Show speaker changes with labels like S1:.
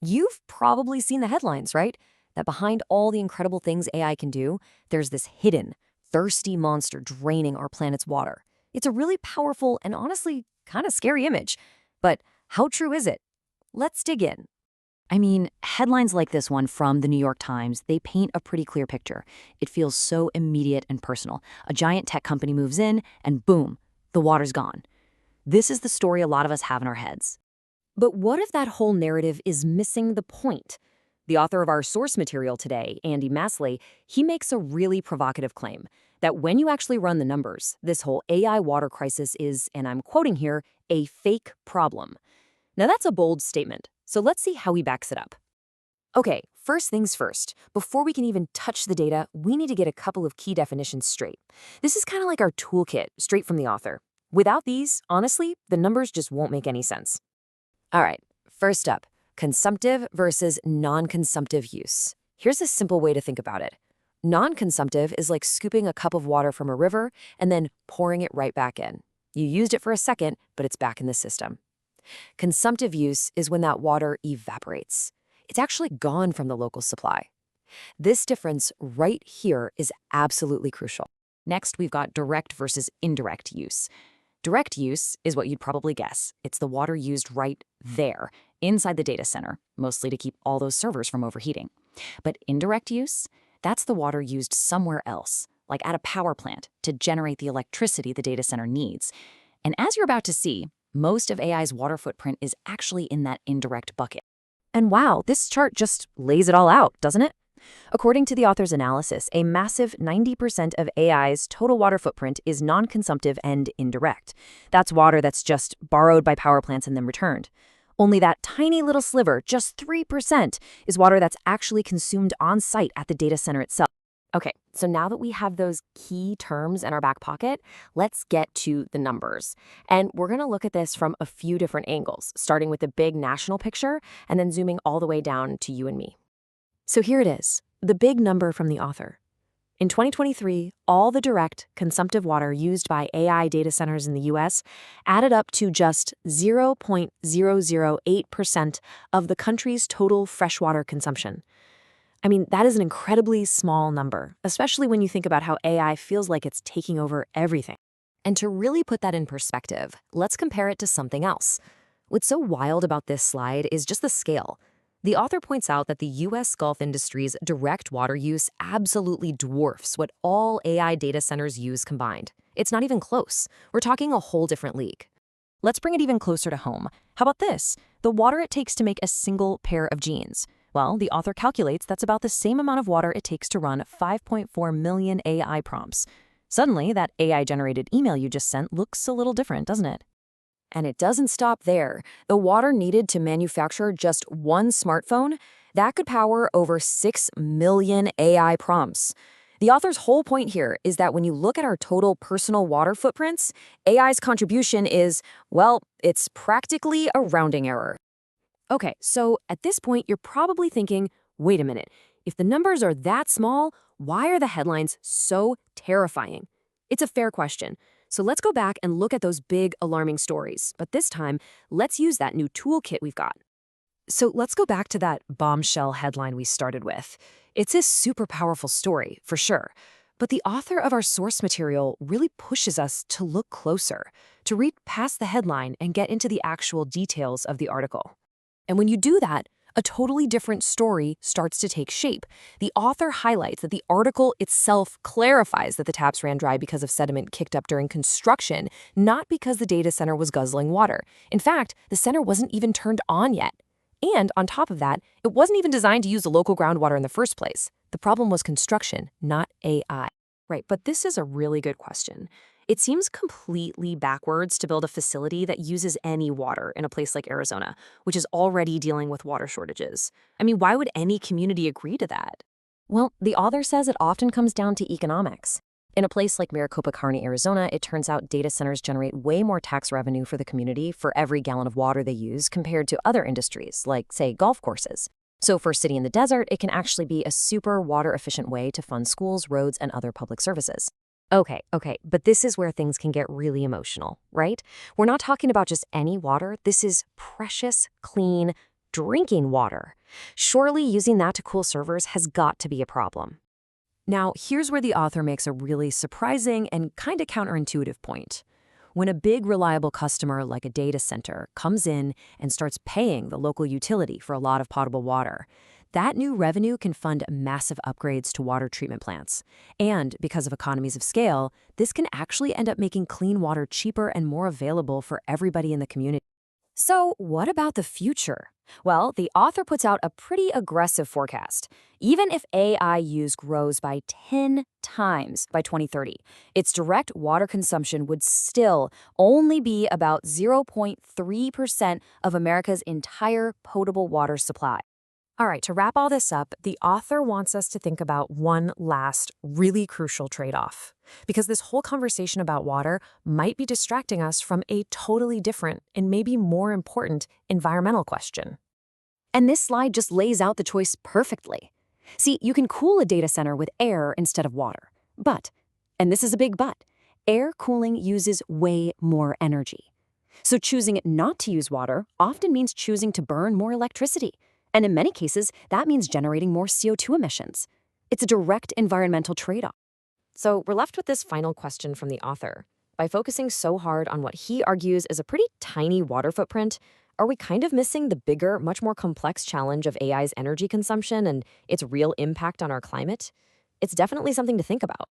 S1: You've probably seen the headlines, right? That behind all the incredible things AI can do, there's this hidden, thirsty monster draining our planet's water. It's a really powerful and honestly kind of scary image. But how true is it? Let's dig in.
S2: I mean, headlines like this one from the New York Times, they paint a pretty clear picture. It feels so immediate and personal. A giant tech company moves in, and boom, the water's gone. This is the story a lot of us have in our heads.
S1: But what if that whole narrative is missing the point? The author of our source material today, Andy Masley, he makes a really provocative claim that when you actually run the numbers, this whole AI water crisis is, and I'm quoting here, a fake problem. Now that's a bold statement, so let's see how he backs it up. Okay, first things first. Before we can even touch the data, we need to get a couple of key definitions straight. This is kind of like our toolkit, straight from the author. Without these, honestly, the numbers just won't make any sense. All right, first up, consumptive versus non-consumptive use. Here's a simple way to think about it. Non-consumptive is like scooping a cup of water from a river and then pouring it right back in. You used it for a second, but it's back in the system. Consumptive use is when that water evaporates. It's actually gone from the local supply. This difference right here is absolutely crucial. Next, we've got direct versus indirect use. Direct use is what you'd probably guess. It's the water used right there, inside the data center, mostly to keep all those servers from overheating. But indirect use, that's the water used somewhere else, like at a power plant, to generate the electricity the data center needs. And as you're about to see, most of AI's water footprint is actually in that indirect bucket. And wow, this chart just lays it all out, doesn't it? According to the author's analysis, a massive 90% of AI's total water footprint is non-consumptive and indirect. That's water that's just borrowed by power plants and then returned. Only that tiny little sliver, just 3%, is water that's actually consumed on site at the data center itself. Okay, so now that we have those key terms in our back pocket, let's get to the numbers. And we're going to look at this from a few different angles, starting with the big national picture and then zooming all the way down to you and me. So here it is, the big number from the author. In 2023, all the direct consumptive water used by AI data centers in the US added up to just 0.008% of the country's total freshwater consumption. I mean, that is an incredibly small number, especially when you think about how AI feels like it's taking over everything. And to really put that in perspective, let's compare it to something else. What's so wild about this slide is just the scale. The author points out that the U.S. Gulf industry's direct water use absolutely dwarfs what all AI data centers use combined. It's not even close. We're talking a whole different league. Let's bring it even closer to home. How about this? The water it takes to make a single pair of jeans. Well, the author calculates that's about the same amount of water it takes to run 5.4 million AI prompts. Suddenly, that AI-generated email you just sent looks a little different, doesn't it? And it doesn't stop there. The water needed to manufacture just one smartphone, that could power over 6 million AI prompts. The author's whole point here is that when you look at our total personal water footprints, AI's contribution is, well, it's practically a rounding error. Okay, so at this point, you're probably thinking, wait a minute, if the numbers are that small, why are the headlines so terrifying? It's a fair question. So let's go back and look at those big, alarming stories. But this time, let's use that new toolkit we've got. So let's go back to that bombshell headline we started with. It's a super powerful story, for sure. But the author of our source material really pushes us to look closer, to read past the headline and get into the actual details of the article. And when you do that, a totally different story starts to take shape. The author highlights that the article itself clarifies that the taps ran dry because of sediment kicked up during construction, not because the data center was guzzling water. In fact, the center wasn't even turned on yet. And on top of that, it wasn't even designed to use the local groundwater in the first place. The problem was construction, not AI. Right, but this is a really good question. It seems completely backwards to build a facility that uses any water in a place like Arizona, which is already dealing with water shortages. I mean, why would any community agree to that? Well, the author says it often comes down to economics. In a place like Maricopa County, Arizona, it turns out data centers generate way more tax revenue for the community for every gallon of water they use compared to other industries, like, say, golf courses. So for a city in the desert, it can actually be a super water-efficient way to fund schools, roads, and other public services. Okay, but this is where things can get really emotional, right? We're not talking about just any water. This is precious, clean,
S3: drinking water. Surely using that to cool servers has got to be a problem.
S1: Now, here's where the author makes a really surprising and kind of counterintuitive point. When a big, reliable customer like a data center comes in and starts paying the local utility for a lot of potable water, that new revenue can fund massive upgrades to water treatment plants. And because of economies of scale, this can actually end up making clean water cheaper and more available for everybody in the community.
S3: So, what about the future? Well, the author puts out a pretty aggressive forecast. Even if AI use grows by 10 times by 2030, its direct water consumption would still only be about 0.3% of America's entire potable water supply.
S1: All right, to wrap all this up, the author wants us to think about one last really crucial trade-off, because this whole conversation about water might be distracting us from a totally different and maybe more important environmental question.
S3: And this slide just lays out the choice perfectly. See, you can cool a data center with air instead of water. But, and this is a big but, air cooling uses way more energy. So choosing not to use water often means choosing to burn more electricity. And in many cases, that means generating more CO2 emissions. It's a direct environmental trade-off.
S1: So we're left with this final question from the author. By focusing so hard on what he argues is a pretty tiny water footprint, are we kind of missing the bigger, much more complex challenge of AI's energy consumption and its real impact on our climate? It's definitely something to think about.